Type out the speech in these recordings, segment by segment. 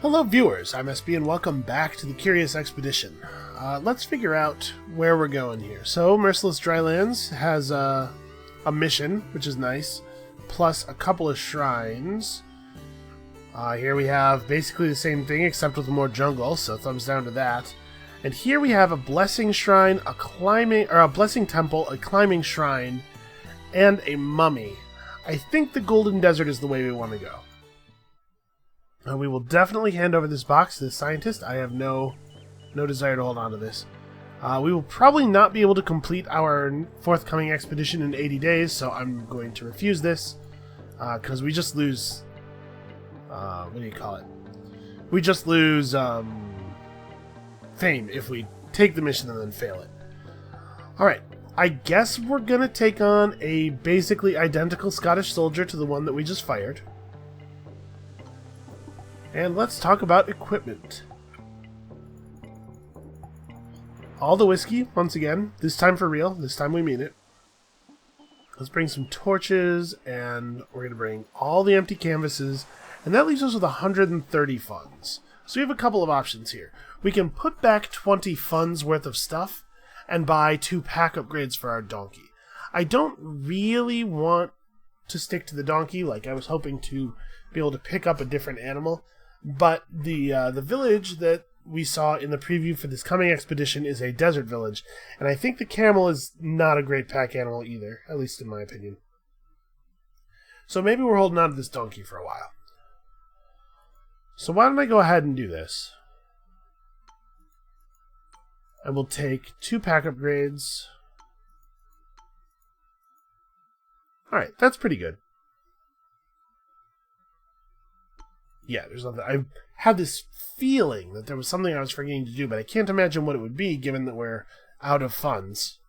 Hello viewers, I'm SB and welcome back to the Curious Expedition. Let's figure out where we're going here. So, Merciless Drylands has a mission, which is nice, plus a couple of shrines. Here we have basically the same thing except with more jungle, so thumbs down to that. And here we have a blessing shrine, a blessing temple, a climbing shrine, and a mummy. I think the Golden Desert is the way we want to go. We will definitely hand over this box to the scientist. I have no desire to hold on to this. We will probably not be able to complete our forthcoming expedition in 80 days, so I'm going to refuse this, because we just lose... what do you call it? We just lose fame if we take the mission and then fail it. Alright, I guess we're going to take on a basically identical Scottish soldier to the one that we just fired. And let's talk about equipment. All the whiskey, once again, this time for real, this time we mean it. Let's bring some torches, and we're going to bring all the empty canvases, and that leaves us with 130 funds. So we have a couple of options here. We can put back 20 funds worth of stuff, and buy 2 pack upgrades for our donkey. I don't really want to stick to the donkey, like I was hoping to be able to pick up a different animal. But the village that we saw in the preview for this coming expedition is a desert village, and I think the camel is not a great pack animal either, at least in my opinion. So maybe we're holding on to this donkey for a while. So why don't I go ahead and do this? I will take 2 pack upgrades. Alright, that's pretty good. Yeah, there's nothing. I had this feeling that there was something I was forgetting to do, but I can't imagine what it would be, given that we're out of funds.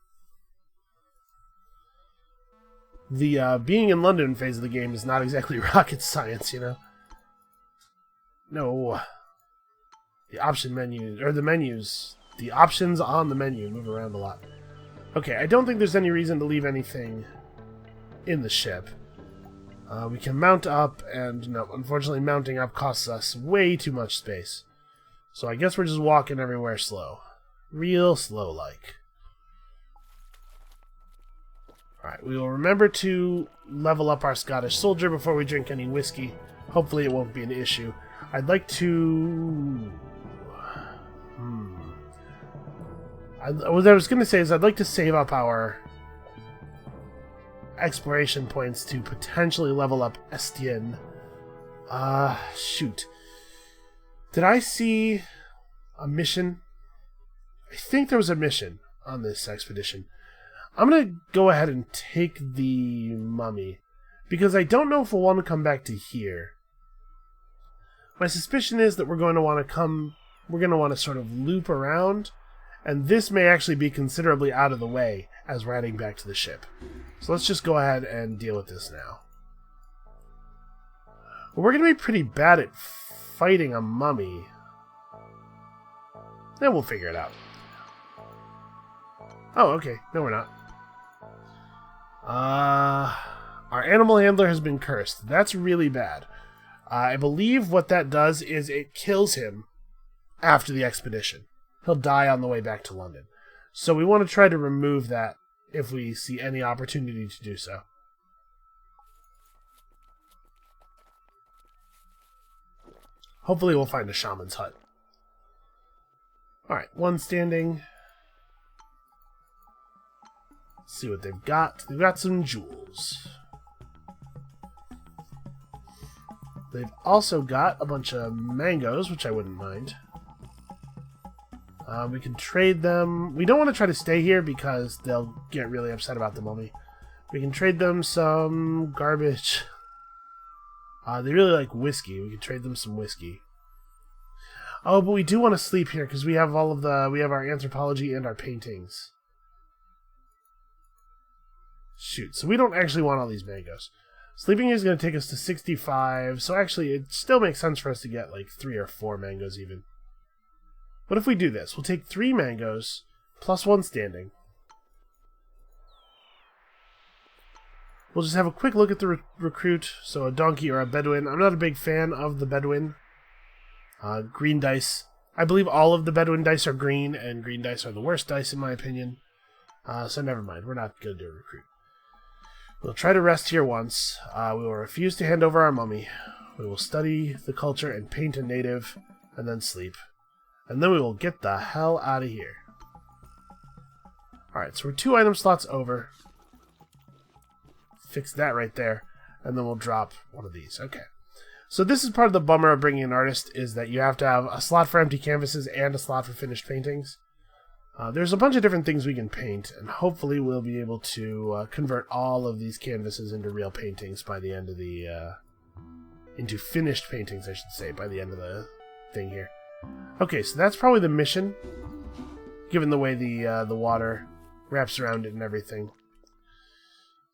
The being in London phase of the game is not exactly rocket science, you know? No. The option menu, or the menus, the options on the menu move around a lot. Okay, I don't think there's any reason to leave anything in the ship. We can mount up, and no, unfortunately mounting up costs us way too much space. So I guess we're just walking everywhere slow. Real slow-like. Alright, we will remember to level up our Scottish soldier before we drink any whiskey. Hopefully it won't be an issue. I'd like to... What I was going to say is I'd like to save up our exploration points to potentially level up Estienne. Shoot. Did I see a mission? I think there was a mission on this expedition. I'm going to go ahead and take the mummy, because I don't know if we'll want to come back to here. My suspicion is that we're going to want to sort of loop around, and this may actually be considerably out of the way as we're heading back to the ship. So let's just go ahead and deal with this now. Well, we're going to be pretty bad at fighting a mummy. Then we'll figure it out. Oh, okay. No, we're not. Our animal handler has been cursed. That's really bad. I believe what that does is it kills him after the expedition. He'll die on the way back to London. So we want to try to remove that if we see any opportunity to do so. Hopefully we'll find a shaman's hut. Alright, one standing. Let's see what they've got. They've got some jewels. They've also got a bunch of mangoes, which I wouldn't mind. We can trade them. We don't want to try to stay here because they'll get really upset about the mummy. We can trade them some garbage. They really like whiskey. We can trade them some whiskey. Oh, but we do want to sleep here because we have we have our anthropology and our paintings. Shoot, so we don't actually want all these mangoes. Sleeping here is going to take us to 65, so actually it still makes sense for us to get like 3 or 4 mangoes even. What if we do this? We'll take 3 mangoes, plus 1 standing. We'll just have a quick look at the recruit. So a donkey or a Bedouin. I'm not a big fan of the Bedouin. Green dice. I believe all of the Bedouin dice are green, and green dice are the worst dice in my opinion. So never mind, we're not going to do a recruit. We'll try to rest here once. We will refuse to hand over our mummy. We will study the culture and paint a native, and then sleep. And then we will get the hell out of here. Alright, so we're 2 item slots over. Fix that right there. And then we'll drop one of these. Okay. So this is part of the bummer of bringing an artist, is that you have to have a slot for empty canvases and a slot for finished paintings. There's a bunch of different things we can paint, and hopefully we'll be able to convert all of these canvases into real paintings by the end of the... into finished paintings, I should say, by the end of the thing here. Okay, so that's probably the mission, given the way the water wraps around it and everything.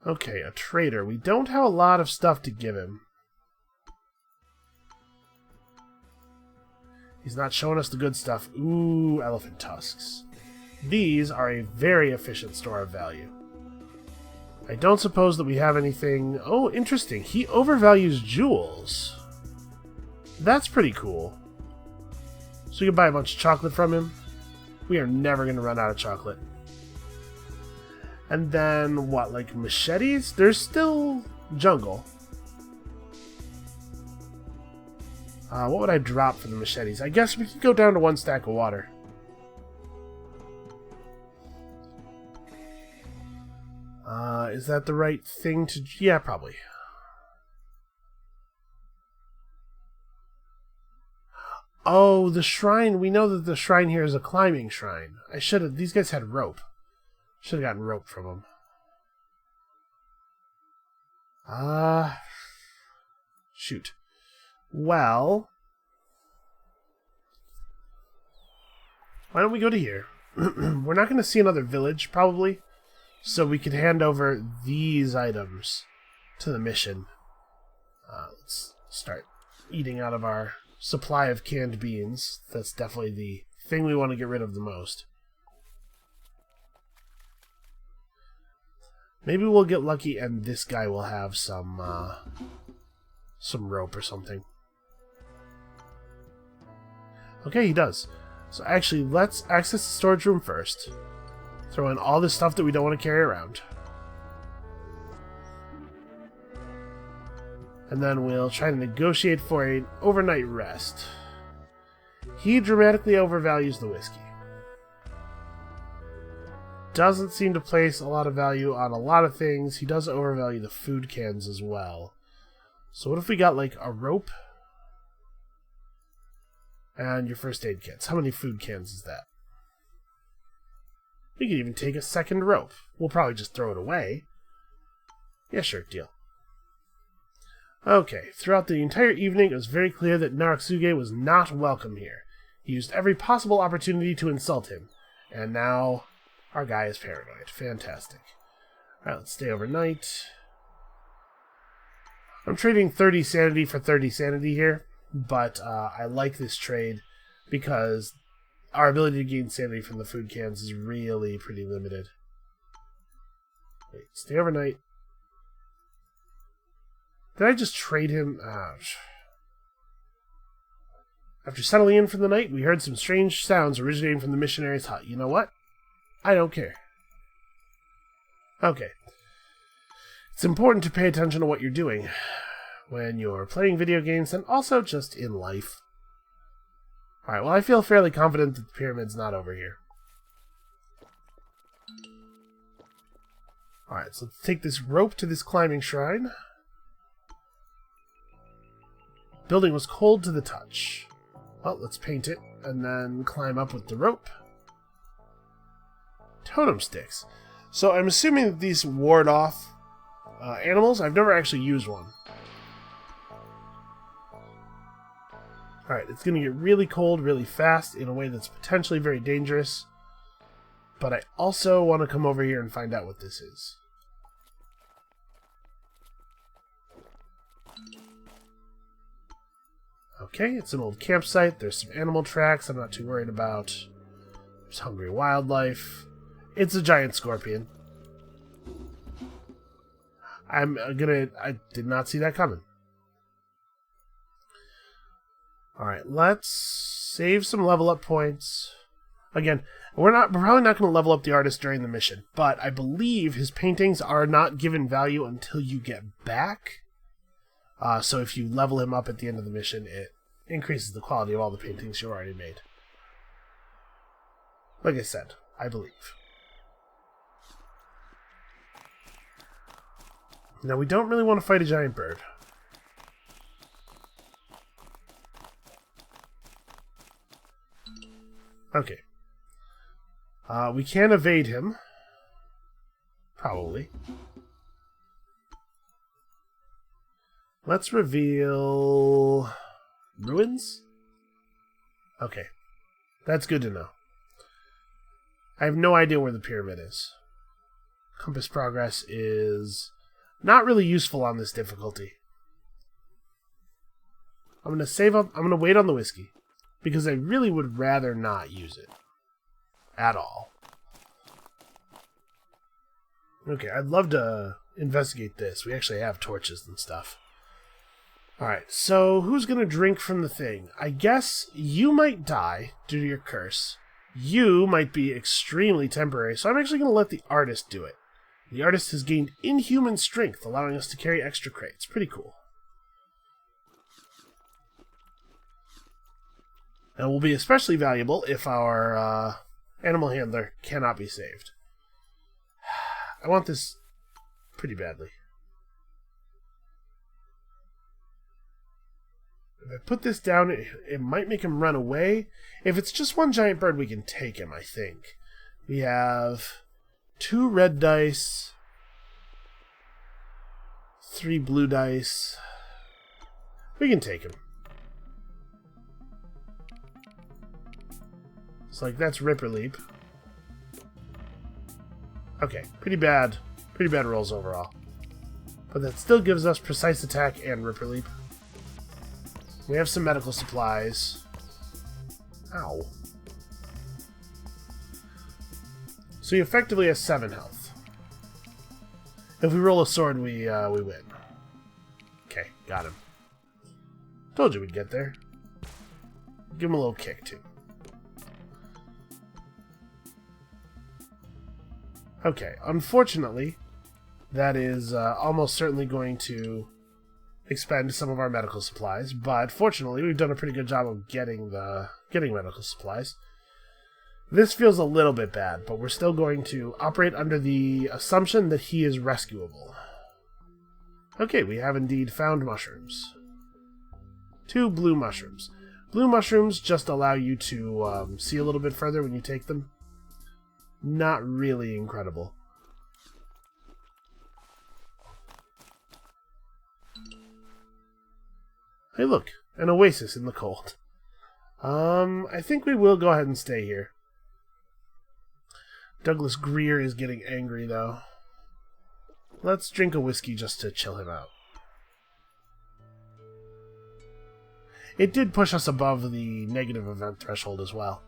Okay, a trader. We don't have a lot of stuff to give him. He's not showing us the good stuff. Ooh, elephant tusks. These are a very efficient store of value. I don't suppose that we have anything... Oh, interesting. He overvalues jewels. That's pretty cool. So you can buy a bunch of chocolate from him. We are never going to run out of chocolate. And then, what, like machetes? There's still jungle. What would I drop for the machetes? I guess we could go down to 1 stack of water. Is that the right thing to... Yeah, probably. Oh, the shrine. We know that the shrine here is a climbing shrine. I should have... These guys had rope. Should have gotten rope from them. Shoot. Well... Why don't we go to here? We're not going to see another village, probably. So we can hand over these items to the mission. Let's start eating out of our supply of canned beans. That's definitely the thing we want to get rid of the most. Maybe we'll get lucky and this guy will have some rope or something. Okay, he does. So actually, let's access the storage room first. Throw in all this stuff that we don't want to carry around. And then we'll try to negotiate for an overnight rest. He dramatically overvalues the whiskey. Doesn't seem to place a lot of value on a lot of things. He does overvalue the food cans as well. So what if we got like a rope? And your first aid kits. How many food cans is that? We could even take a second rope. We'll probably just throw it away. Yeah, sure, deal. Okay, throughout the entire evening, it was very clear that Naruxuge was not welcome here. He used every possible opportunity to insult him. And now, our guy is paranoid. Fantastic. Alright, let's stay overnight. I'm trading 30 sanity for 30 sanity here, but I like this trade because our ability to gain sanity from the food cans is really pretty limited. Wait, stay overnight. Did I just trade him? After settling in for the night, we heard some strange sounds originating from the missionary's hut. You know what? I don't care. Okay. It's important to pay attention to what you're doing when you're playing video games and also just in life. Alright, well, I feel fairly confident that the pyramid's not over here. Alright, so let's take this rope to this climbing shrine. Building was cold to the touch. Well, let's paint it and then climb up with the rope. Totem sticks. So I'm assuming that these ward off animals. I've never actually used one. Alright, it's going to get really cold really fast in a way that's potentially very dangerous. But I also want to come over here and find out what this is. Okay, it's an old campsite. There's some animal tracks I'm not too worried about. There's hungry wildlife. It's a giant scorpion. I did not see that coming. Alright, let's save some level up points. Again, we're probably not going to level up the artist during the mission, but I believe his paintings are not given value until you get back. So if you level him up at the end of the mission, it increases the quality of all the paintings you already made. Like I said, I believe. Now, we don't really want to fight a giant bird. Okay. We can evade him. Probably. Let's reveal... ruins? Okay. That's good to know. I have no idea where the pyramid is. Compass progress is not really useful on this difficulty. I'm going to save up. I'm going to wait on the whiskey. Because I really would rather not use it. At all. Okay, I'd love to investigate this. We actually have torches and stuff. Alright, so who's going to drink from the thing? I guess you might die due to your curse. You might be extremely temporary, so I'm actually going to let the artist do it. The artist has gained inhuman strength, allowing us to carry extra crates. Pretty cool. And will be especially valuable if our animal handler cannot be saved. I want this pretty badly. If I put this down, it might make him run away. If it's just one giant bird, we can take him, I think. We have 2 red dice, 3 blue dice. We can take him. It's like, that's Ripper Leap. Okay, pretty bad rolls overall. But that still gives us Precise Attack and Ripper Leap. We have some medical supplies. Ow. So he effectively has 7 health. If we roll a sword, we win. Okay, got him. Told you we'd get there. Give him a little kick, too. Okay, unfortunately, that is almost certainly going to expend some of our medical supplies, but fortunately, we've done a pretty good job of getting medical supplies. This feels a little bit bad, but we're still going to operate under the assumption that he is rescuable. Okay, we have indeed found mushrooms. 2 blue mushrooms. Blue mushrooms just allow you to see a little bit further when you take them. Not really incredible. Hey, look, an oasis in the cold. I think we will go ahead and stay here. Douglas Greer is getting angry, though. Let's drink a whiskey just to chill him out. It did push us above the negative event threshold as well.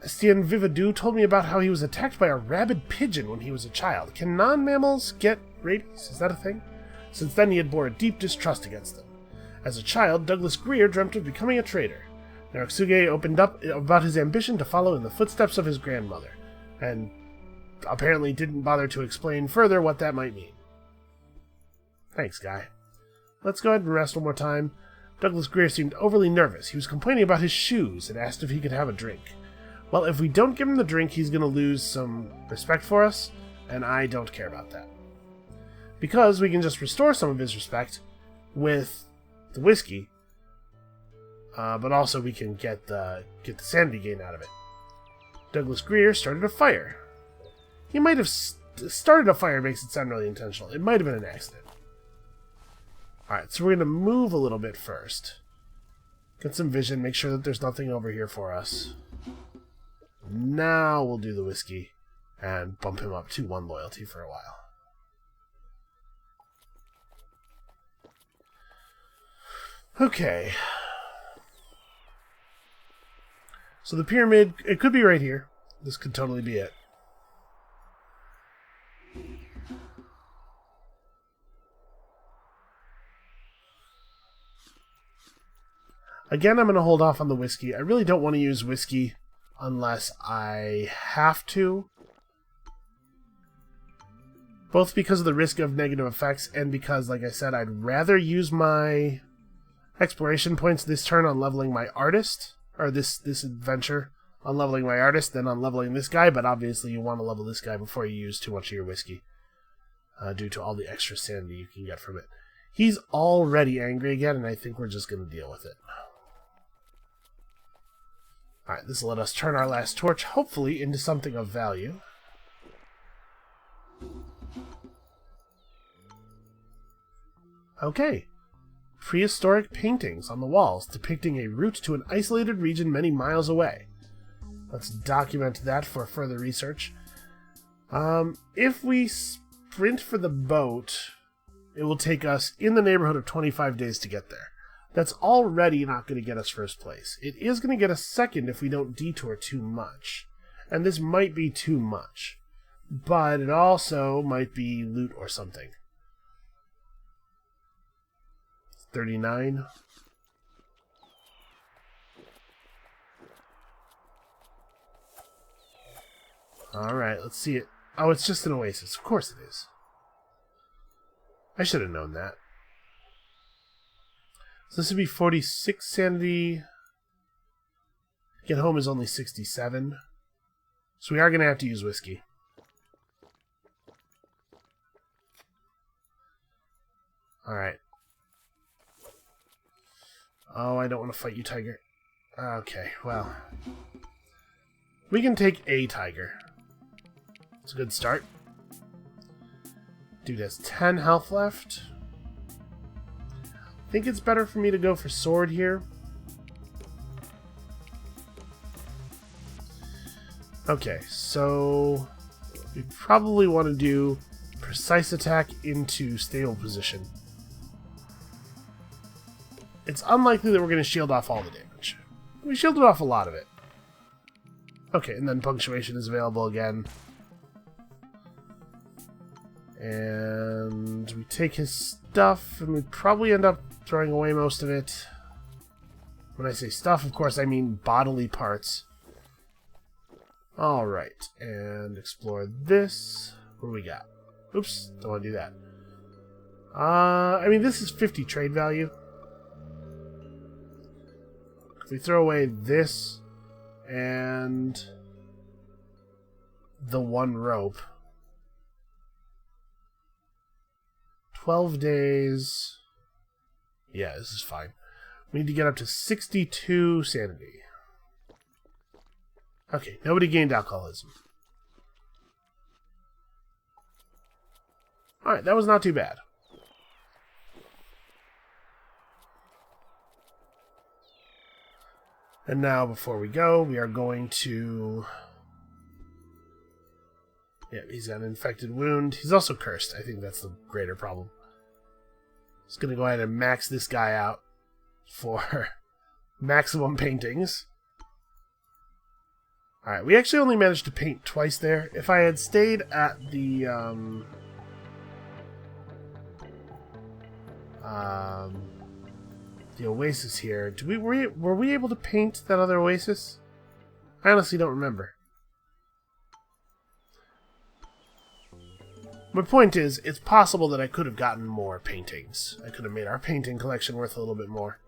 Estienne Vivadou told me about how he was attacked by a rabid pigeon when he was a child. Can non-mammals get rabies? Is that a thing? Since then, he had bore a deep distrust against them. As a child, Douglas Greer dreamt of becoming a trader. Naruxuge opened up about his ambition to follow in the footsteps of his grandmother, and apparently didn't bother to explain further what that might mean. Thanks, guy. Let's go ahead and rest one more time. Douglas Greer seemed overly nervous. He was complaining about his shoes and asked if he could have a drink. Well, if we don't give him the drink, he's going to lose some respect for us, and I don't care about that. Because we can just restore some of his respect with the whiskey, but also we can get the sanity gain out of it. Douglas Greer started a fire. He might have started a fire, makes it sound really intentional. It might have been an accident. Alright, so we're going to move a little bit first. Get some vision, make sure that there's nothing over here for us. Now we'll do the whiskey and bump him up to 1 loyalty for a while. Okay. So the pyramid, it could be right here. This could totally be it. Again, I'm going to hold off on the whiskey. I really don't want to use whiskey unless I have to. Both because of the risk of negative effects and because, like I said, I'd rather use my exploration points this turn on leveling my artist, or this adventure on leveling my artist than on leveling this guy, but obviously you want to level this guy before you use too much of your whiskey, due to all the extra sanity you can get from it. He's already angry again, and I think we're just going to deal with it. Alright, this will let us turn our last torch, hopefully, into something of value. Okay. Prehistoric paintings on the walls depicting a route to an isolated region many miles away. Let's document that for further research. If we sprint for the boat, it will take us in the neighborhood of 25 days to get there. That's already not going to get us first place. It is going to get us second if we don't detour too much. And this might be too much. But it also might be loot or something. 39. Alright, let's see it. Oh, it's just an oasis. Of course it is. I should have known that. So this would be 46 sanity. Get home is only 67. So we are going to have to use whiskey. Alright. Oh, I don't want to fight you, tiger. Okay, well. We can take a tiger. It's a good start. Dude has 10 health left. I think it's better for me to go for sword here. Okay, so we probably want to do precise attack into stable position. It's unlikely that we're going to shield off all the damage. We shielded off a lot of it. Okay, and then punctuation is available again. And we take his stuff, and we probably end up throwing away most of it. When I say stuff, of course, I mean bodily parts. Alright, and explore this. What do we got? Oops, don't want to do that. I mean, this is 50 trade value. If we throw away this and the one rope, 12 days. Yeah, this is fine. We need to get up to 62 sanity. Okay, nobody gained alcoholism. Alright, that was not too bad. And now, before we go, we are going to... Yeah, he's got an infected wound. He's also cursed. I think that's the greater problem. Just going to go ahead and max this guy out for maximum paintings. Alright, we actually only managed to paint twice there. If I had stayed at the oasis here, were we able to paint that other oasis? I honestly don't remember. My point is, it's possible that I could have gotten more paintings. I could have made our painting collection worth a little bit more.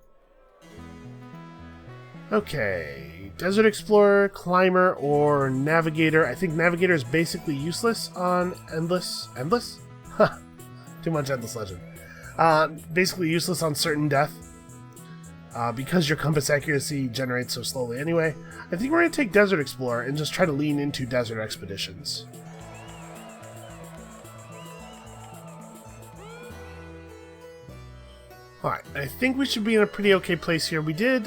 Okay, Desert Explorer, Climber, or Navigator. I think Navigator is basically useless on Endless. Endless? Huh. Too much Endless Legend. Basically useless on certain death. Because your compass accuracy generates so slowly anyway. I think we're going to take Desert Explorer and just try to lean into desert expeditions. Alright, I think we should be in a pretty okay place here. We did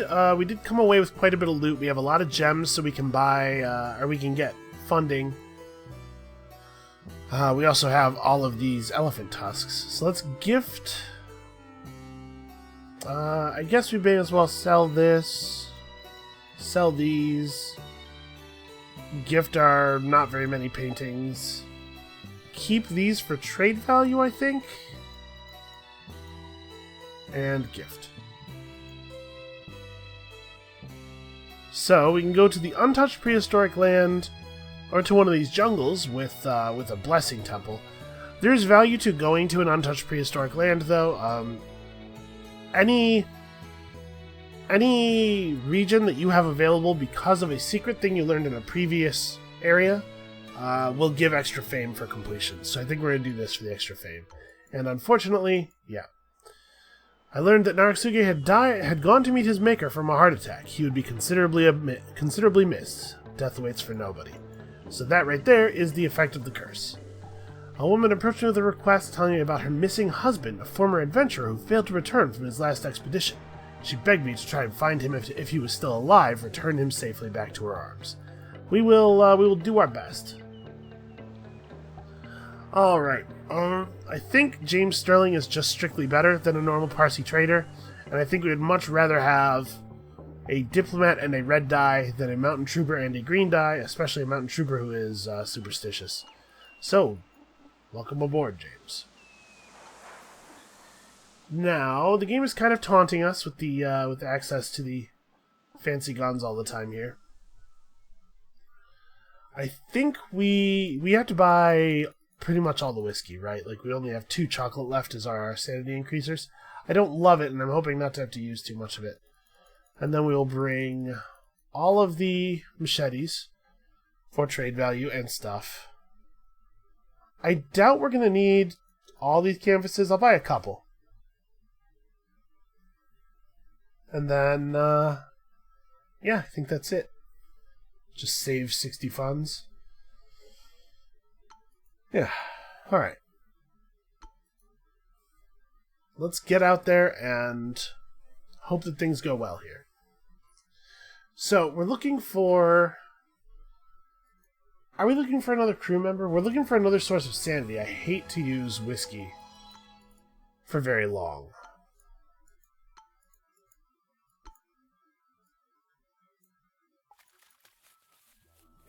come away with quite a bit of loot. We have a lot of gems, so we can buy, or we can get funding. We also have all of these elephant tusks. So let's gift... I guess we may as well sell this, sell these, gift our not very many paintings, keep these for trade value, I think, and gift. So we can go to the untouched prehistoric land, or to one of these jungles with a blessing temple. There's value to going to an untouched prehistoric land, though. Any region that you have available because of a secret thing you learned in a previous area will give extra fame for completion. So I think we're going to do this for the extra fame. And unfortunately, yeah. I learned that Narusuke had gone to meet his maker from a heart attack. He would be considerably missed. Death waits for nobody. So that right there is the effect of the curse. A woman approached me with a request telling me about her missing husband, a former adventurer who failed to return from his last expedition. She begged me to try and find him if he was still alive, return him safely back to her arms. We will do our best. Alright, I think James Sterling is just strictly better than a normal Parsi trader, and I think we would much rather have a diplomat and a red die than a mountain trooper and a green die, especially a mountain trooper who is superstitious. So, welcome aboard, James. Now, the game is kind of taunting us with the access to the fancy guns all the time here. I think we have to buy pretty much all the whiskey, right? Like, we only have 2 chocolate left as our sanity increasers. I don't love it, and I'm hoping not to have to use too much of it. And then we will bring all of the machetes for trade value and stuff. I doubt we're going to need all these canvases. I'll buy a couple. And then, yeah, I think that's it. Just save 60 funds. Yeah, alright. Let's get out there and hope that things go well here. So, we're looking for... Are we looking for another crew member? We're looking for another source of sanity. I hate to use whiskey for very long.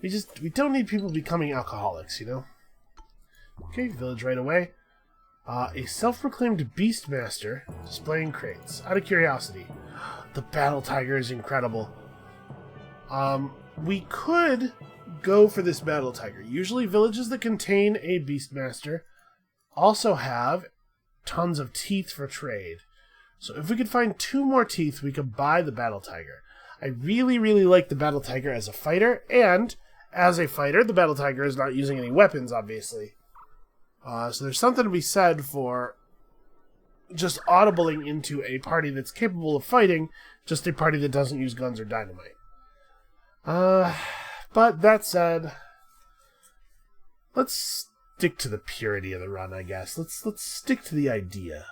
We don't need people becoming alcoholics, you know? Okay, village right away. A self-proclaimed beastmaster displaying crates. Out of curiosity, the battle tiger is incredible. We could go for this battle tiger. Usually villages that contain a beastmaster also have tons of teeth for trade. So if we could find 2 more teeth, we could buy the battle tiger. I really, really like the battle tiger as a fighter, and as a fighter, the battle tiger is not using any weapons, obviously. So there's something to be said for just audibling into a party that's capable of fighting, just a party that doesn't use guns or dynamite. But that said, let's stick to the purity of the run, I guess. Let's stick to the idea.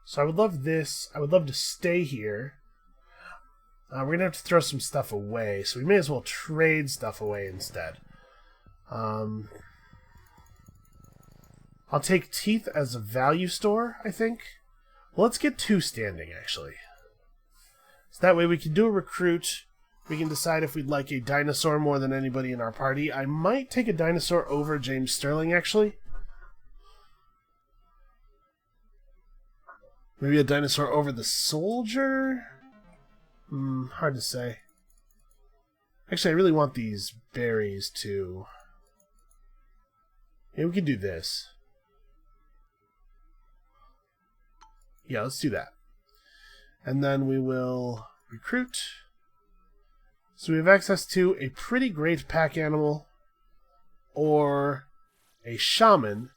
So I would love this. I would love to stay here. We're going to have to throw some stuff away, so we may as well trade stuff away instead. I'll take teeth as a value store, I think. Well, let's get 2 standing, actually. So that way we can do a recruit. We can decide if we'd like a dinosaur more than anybody in our party. I might take a dinosaur over James Sterling, actually. Maybe a dinosaur over the soldier? Hard to say. Actually, I really want these berries, too. Yeah, we could do this. Yeah, let's do that. And then we will recruit. So we have access to a pretty great pack animal, or a shaman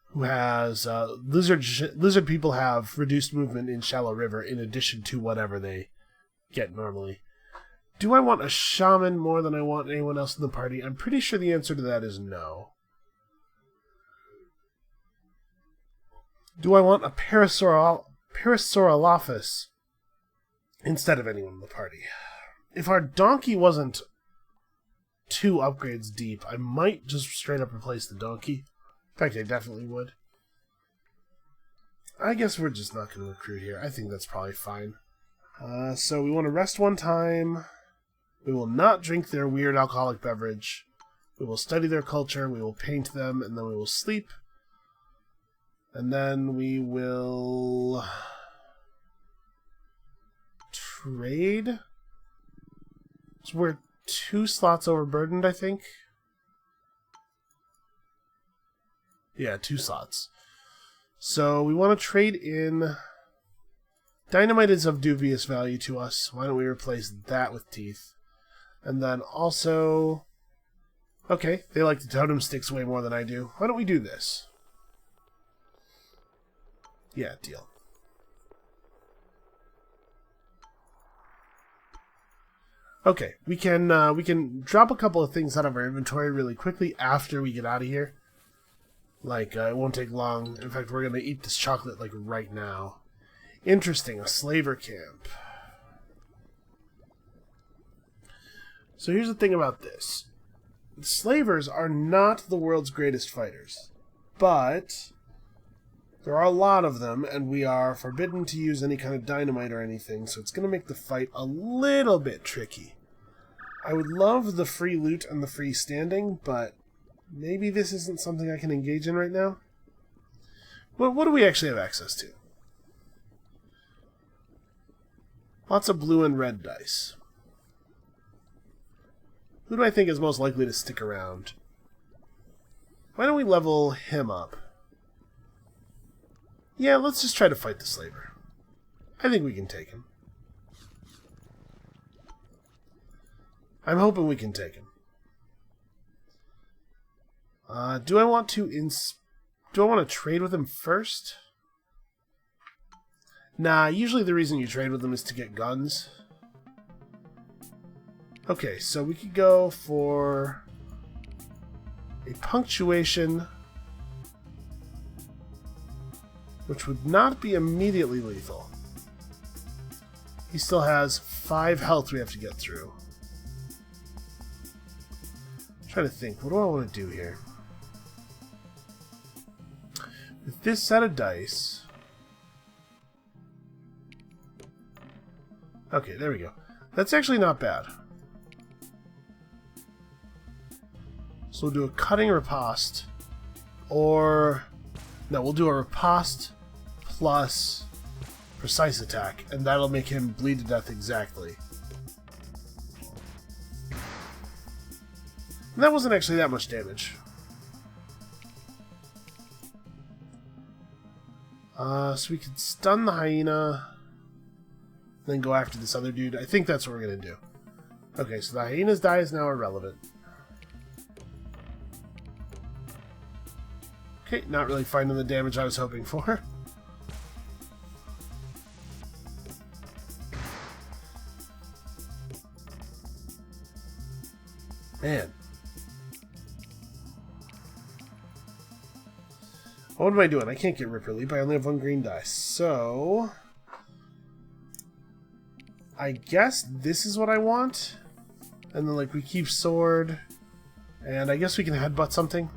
who has lizard people have reduced movement in shallow river in addition to whatever they get normally. Do I want a shaman more than I want anyone else in the party? I'm pretty sure the answer to that is no. Do I want a Parasaurolophus instead of anyone in the party? If our donkey wasn't 2 upgrades deep, I might just straight up replace the donkey. In fact, I definitely would. I guess we're just not going to recruit here. I think that's probably fine. So we want to rest 1 time. We will not drink their weird alcoholic beverage. We will study their culture. We will paint them, and then we will sleep. And then we will trade. So we're 2 slots overburdened, I think. Yeah, 2 slots. So we want to trade in... Dynamite is of dubious value to us. Why don't we replace that with teeth? And then also... Okay, they like the totem sticks way more than I do. Why don't we do this? Yeah, deal. Okay, we can drop a couple of things out of our inventory really quickly after we get out of here. Like, it won't take long. In fact, we're going to eat this chocolate, like, right now. Interesting, a slaver camp. So here's the thing about this. The slavers are not the world's greatest fighters. But there are a lot of them, and we are forbidden to use any kind of dynamite or anything, so it's going to make the fight a little bit tricky. I would love the free loot and the free standing, but maybe this isn't something I can engage in right now. But what do we actually have access to? Lots of blue and red dice. Who do I think is most likely to stick around? Why don't we level him up? Yeah, let's just try to fight the slaver. I think we can take him. I'm hoping we can take him. Do I want to trade with him first? Nah, usually the reason you trade with them is to get guns. Okay, so we could go for a punctuation, which would not be immediately lethal. He still has 5 health we have to get through. I'm trying to think, what do I want to do here? With this set of dice... Okay, there we go. That's actually not bad. So we'll do a cutting riposte, or... No, we'll do a riposte plus precise attack, and that'll make him bleed to death exactly. And that wasn't actually that much damage. So we could stun the hyena, then go after this other dude. I think that's what we're going to do. Okay, so the hyena's die is now irrelevant. Okay, not really finding the damage I was hoping for. Man. What am I doing? I can't get Ripper Leap. I only have 1 green dice. So... I guess this is what I want. And then, like, we keep sword. And I guess we can headbutt something.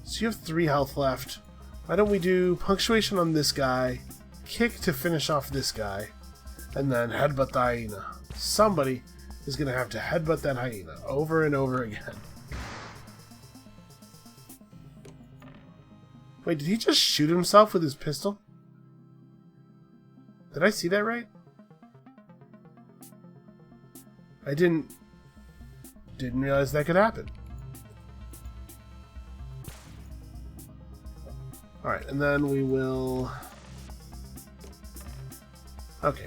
So you have 3 health left. Why don't we do punctuation on this guy, kick to finish off this guy, and then headbutt the hyena. Somebody is going to have to headbutt that hyena over and over again. Wait, did he just shoot himself with his pistol? Did I see that right? I didn't realize that could happen. Alright, and then we will... Okay.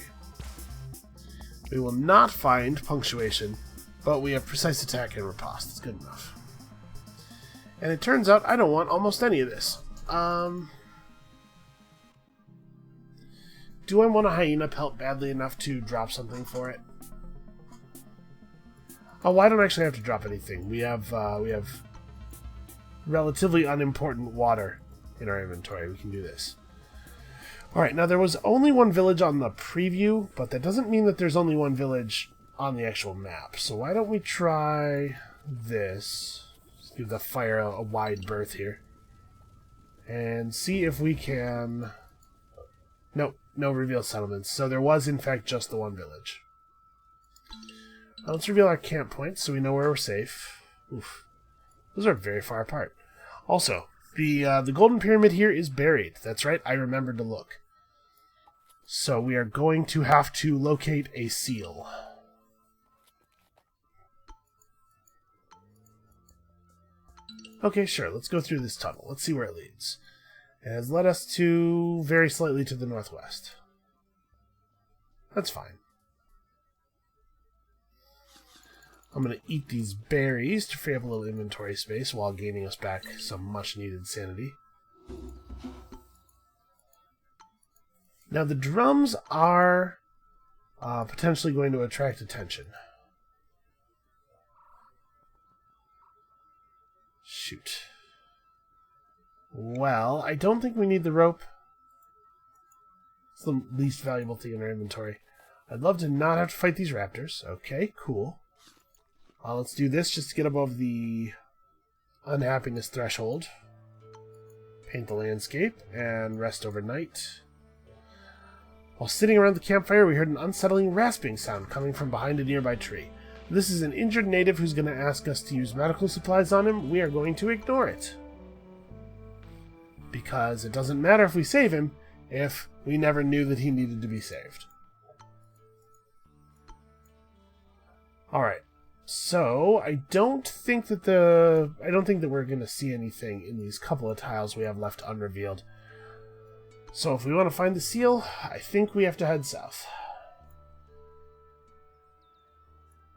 We will not find punctuation, but we have precise attack and riposte. It's good enough. And it turns out I don't want almost any of this. Do I want a hyena pelt badly enough to drop something for it? Oh, I don't actually have to drop anything. We have relatively unimportant water in our inventory. We can do this. Alright, now there was only 1 village on the preview, but that doesn't mean that there's only 1 village on the actual map. So why don't we try this? Just give the fire a wide berth here. And see if we can... Nope, no reveal settlements. So there was, in fact, just the 1 village. Now let's reveal our camp points so we know where we're safe. Oof. Those are very far apart. Also, the golden pyramid here is buried. That's right, I remembered to look. So we are going to have to locate a seal. Okay, sure. Let's go through this tunnel. Let's see where it leads. It has led us to very slightly to the northwest. That's fine. I'm going to eat these berries to free up a little inventory space while gaining us back some much-needed sanity. Now, the drums are potentially going to attract attention. Shoot. Well, I don't think we need the rope. It's the least valuable thing in our inventory. I'd love to not have to fight these raptors. Okay, cool. Let's do this just to get above the unhappiness threshold. Paint the landscape and rest overnight. While sitting around the campfire, we heard an unsettling rasping sound coming from behind a nearby tree. This is an injured native who's going to ask us to use medical supplies on him. We are going to ignore it. Because it doesn't matter if we save him if we never knew that he needed to be saved. Alright. So, I don't think that we're going to see anything in these couple of tiles we have left unrevealed. So if we want to find the seal, I think we have to head south.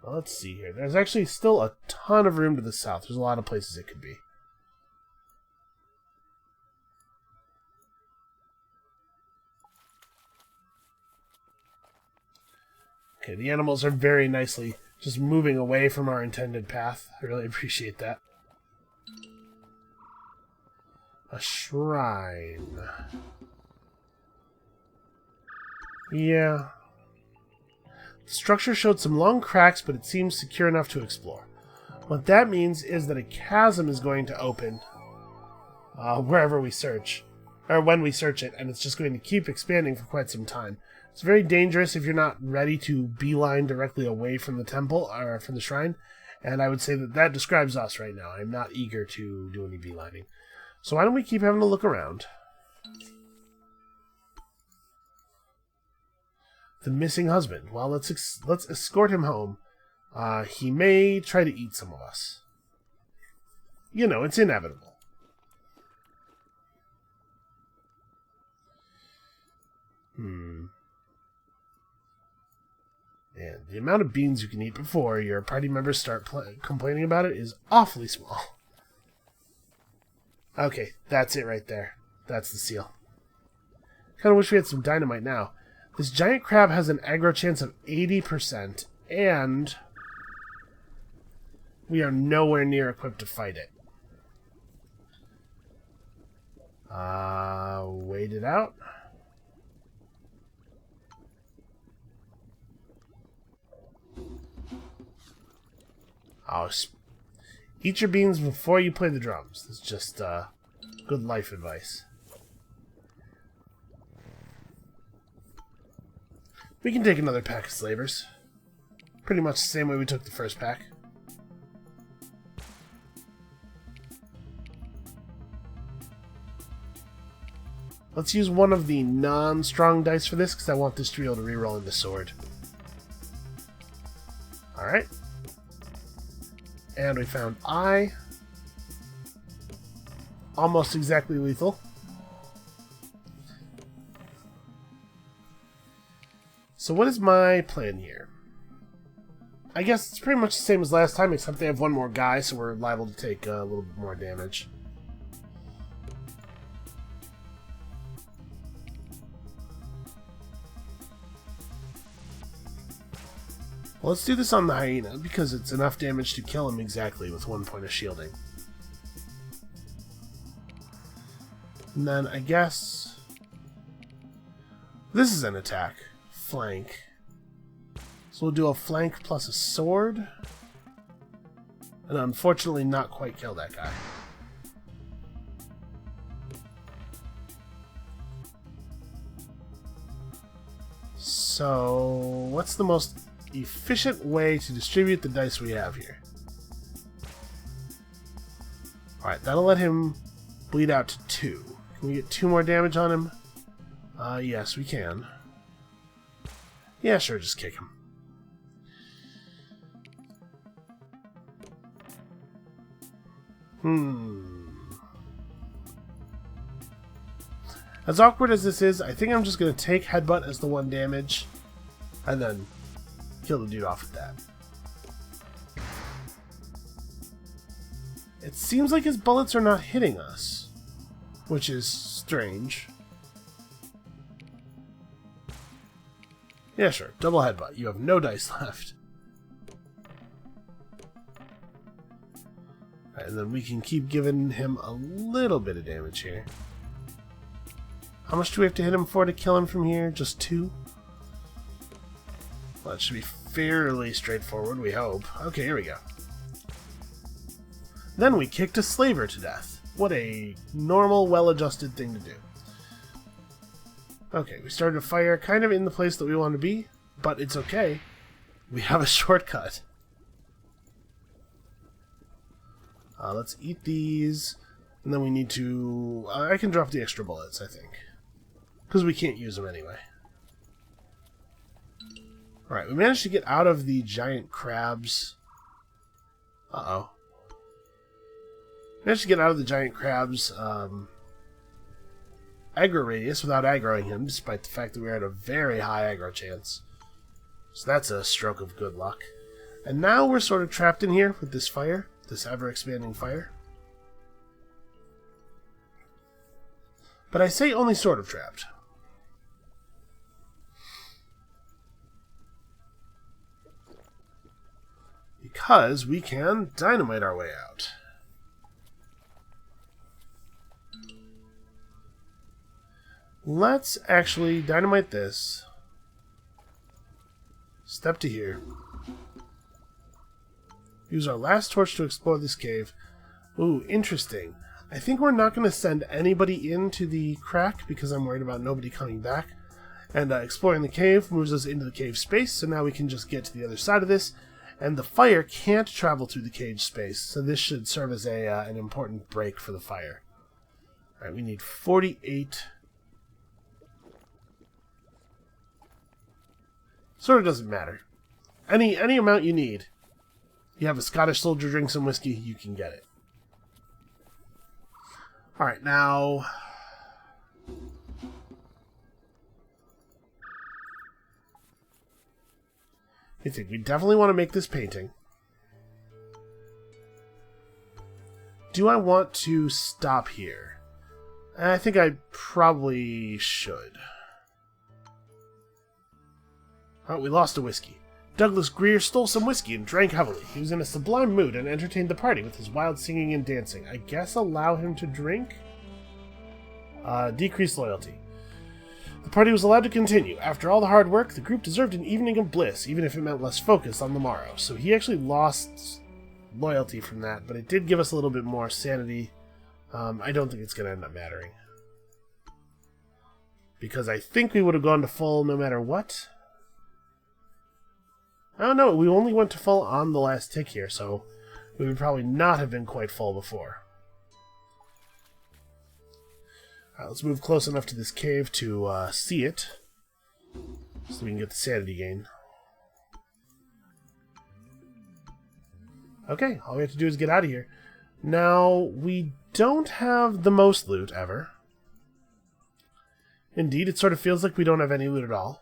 Well, let's see here. There's actually still a ton of room to the south. There's a lot of places it could be. Okay, the animals are very nicely just moving away from our intended path. I really appreciate that. A shrine. Yeah. The structure showed some long cracks, but it seems secure enough to explore. What that means is that a chasm is going to open wherever we search, or when we search it, and it's just going to keep expanding for quite some time. It's very dangerous if you're not ready to beeline directly away from the temple, or from the shrine, and I would say that that describes us right now. I'm not eager to do any beelining. So why don't we keep having a look around? The missing husband. Well, let's escort him home. He may try to eat some of us. You know, it's inevitable. And the amount of beans you can eat before your party members start complaining about it is awfully small. Okay, that's it right there. That's the seal. Kind of wish we had some dynamite now. This giant crab has an aggro chance of 80%, and we are nowhere near equipped to fight it. Wait it out. Oh, eat your beans before you play the drums. It's just good life advice. We can take another pack of slavers. Pretty much the same way we took the first pack. Let's use one of the non-strong dice for this, because I want this to be able to reroll into sword. Alright. And we found eye. Almost exactly lethal. So what is my plan here? I guess it's pretty much the same as last time, except they have one more guy, so we're liable to take a little bit more damage. Well, let's do this on the hyena, because it's enough damage to kill him exactly with 1 point of shielding. And then, I guess... this is an attack. Flank. So we'll do a flank plus a sword. And unfortunately not quite kill that guy. So, what's the most efficient way to distribute the dice we have here? Alright, that'll let him bleed out to 2. Can we get 2 more damage on him? Yes, we can. Yeah, sure, just kick him. As awkward as this is, I think I'm just going to take Headbutt as the 1 damage, and then kill the dude off with that. It seems like his bullets are not hitting us, which is strange. Yeah, sure. Double Headbutt. You have no dice left. Right, and then we can keep giving him a little bit of damage here. How much do we have to hit him for to kill him from here? Just 2? Well, that should be fairly straightforward, we hope. Okay, here we go. Then we kicked a slaver to death. What a normal, well-adjusted thing to do. Okay, we started a fire kind of in the place that we want to be, but it's okay. We have a shortcut. Let's eat these, and then we need to... I can drop the extra bullets, I think. Because we can't use them anyway. Alright, we managed to get out of the giant crabs. Uh-oh. Managed to get out of the giant crab's aggro radius without aggroing him, despite the fact that we are at a very high aggro chance. So that's a stroke of good luck. And now we're sort of trapped in here with this fire, this ever-expanding fire. But I say only sort of trapped. Because we can dynamite our way out. Let's actually dynamite this. Step to here. Use our last torch to explore this cave. Ooh, interesting. I think we're not going to send anybody into the crack because I'm worried about nobody coming back. And exploring the cave moves us into the cave space, so now we can just get to the other side of this. And the fire can't travel through the cage space, so this should serve as an important break for the fire. Alright, we need 48... Sort of doesn't matter. Any amount you need. You have a Scottish soldier drink some whiskey, you can get it. Alright, now... I think we definitely want to make this painting. Do I want to stop here? I think I probably should. Oh, we lost a whiskey. Douglas Greer stole some whiskey and drank heavily. He was in a sublime mood and entertained the party with his wild singing and dancing. I guess allow him to drink? Decrease loyalty. The party was allowed to continue. After all the hard work, the group deserved an evening of bliss, even if it meant less focus on the morrow. So he actually lost loyalty from that, but it did give us a little bit more sanity. I don't think it's going to end up mattering. Because I think we would have gone to full no matter what. I don't know, we only went to full on the last tick here, so we would probably not have been quite full before. Alright, let's move close enough to this cave to see it, so we can get the sanity gain. Okay, all we have to do is get out of here. Now, we don't have the most loot ever. Indeed, it sort of feels like we don't have any loot at all.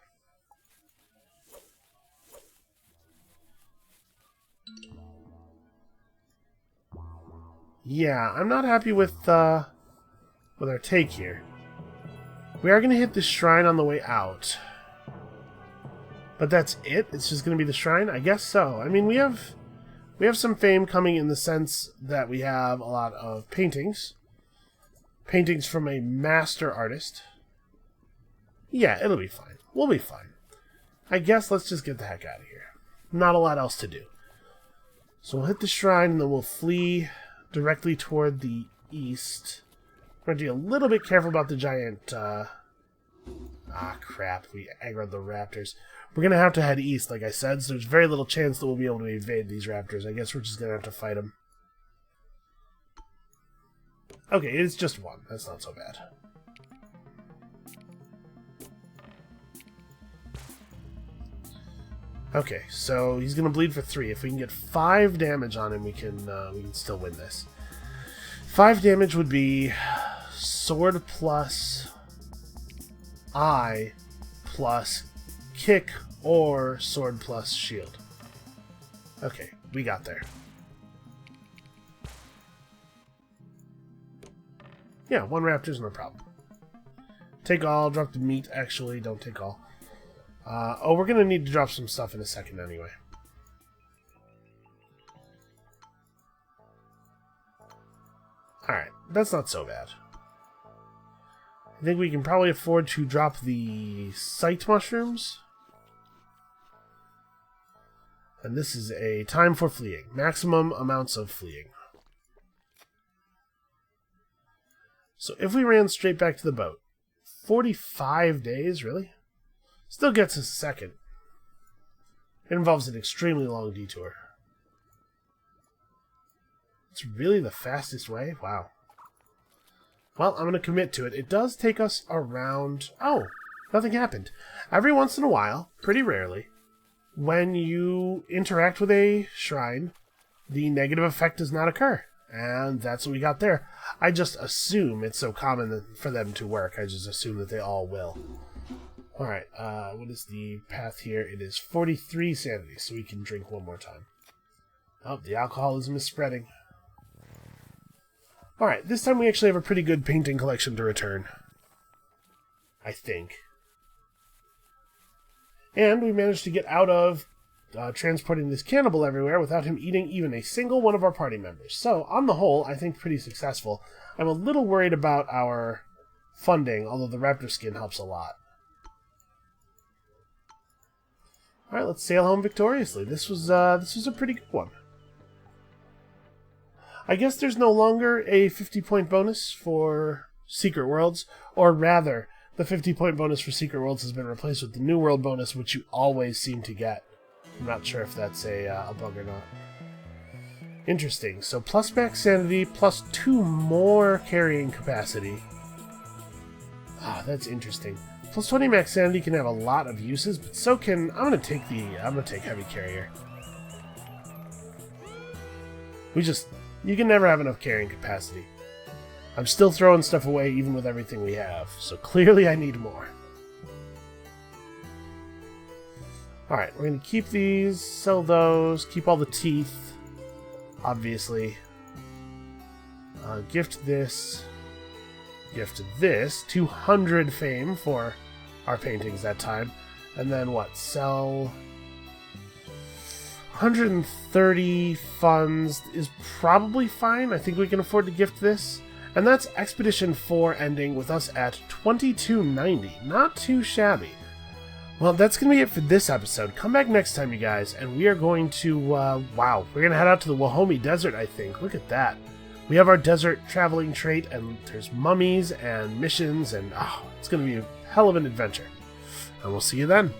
Yeah, I'm not happy with our take here. We are going to hit this shrine on the way out. But that's it? It's just going to be the shrine? I guess so. I mean, we have some fame coming in the sense that we have a lot of paintings. Paintings from a master artist. Yeah, it'll be fine. We'll be fine. I guess let's just get the heck out of here. Not a lot else to do. So we'll hit the shrine and then we'll flee directly toward the east. We're going to be a little bit careful about the giant... crap. We aggroed the raptors. We're going to have to head east, like I said, so there's very little chance that we'll be able to evade these raptors. I guess we're just going to have to fight them. Okay, it's just one. That's not so bad. Okay, so he's going to bleed for 3. If we can get 5 damage on him, we can still win this. 5 damage would be sword plus I plus kick or sword plus shield. Okay, we got there. Yeah, 1 raptor's no problem. Take all, drop the meat. Actually, don't take all. Oh, we're going to need to drop some stuff in a second anyway. Alright, that's not so bad. I think we can probably afford to drop the sight mushrooms. And this is a time for fleeing. Maximum amounts of fleeing. So if we ran straight back to the boat, 45 days, really? Still gets us a second. It involves an extremely long detour. It's really the fastest way? Wow. Well, I'm going to commit to it. It does take us around... Oh, nothing happened. Every once in a while, pretty rarely, when you interact with a shrine, the negative effect does not occur. And that's what we got there. I just assume it's so common for them to work. I just assume that they all will. Alright, what is the path here? It is 43 sanity, so we can drink one more time. Oh, the alcoholism is spreading. Alright, this time we actually have a pretty good painting collection to return. I think. And we managed to get out of transporting this cannibal everywhere without him eating even a single one of our party members. So, on the whole, I think pretty successful. I'm a little worried about our funding, although the raptor skin helps a lot. Alright, let's sail home victoriously. This was a pretty good one. I guess there's no longer a 50-point bonus for Secret Worlds, or rather, the 50-point bonus for Secret Worlds has been replaced with the New World bonus, which you always seem to get. I'm not sure if that's a bug or not. Interesting. So plus max sanity, plus 2 more carrying capacity. Ah, that's interesting. Plus 20 max sanity can have a lot of uses, but so can... I'm gonna take heavy carrier. You can never have enough carrying capacity. I'm still throwing stuff away even with everything we have, so clearly I need more. Alright, we're going to keep these, sell those, keep all the teeth, obviously. Gift this, 200 fame for our paintings that time, and then what, sell 130 funds is probably fine. I think we can afford to gift this. And that's Expedition 4 ending with us at 2290. Not too shabby. Well, that's going to be it for this episode. Come back next time, you guys, and we are going to, wow, we're going to head out to the Wahomey Desert, I think. Look at that. We have our desert traveling trait, and there's mummies and missions, and, oh, it's going to be a hell of an adventure. And we'll see you then.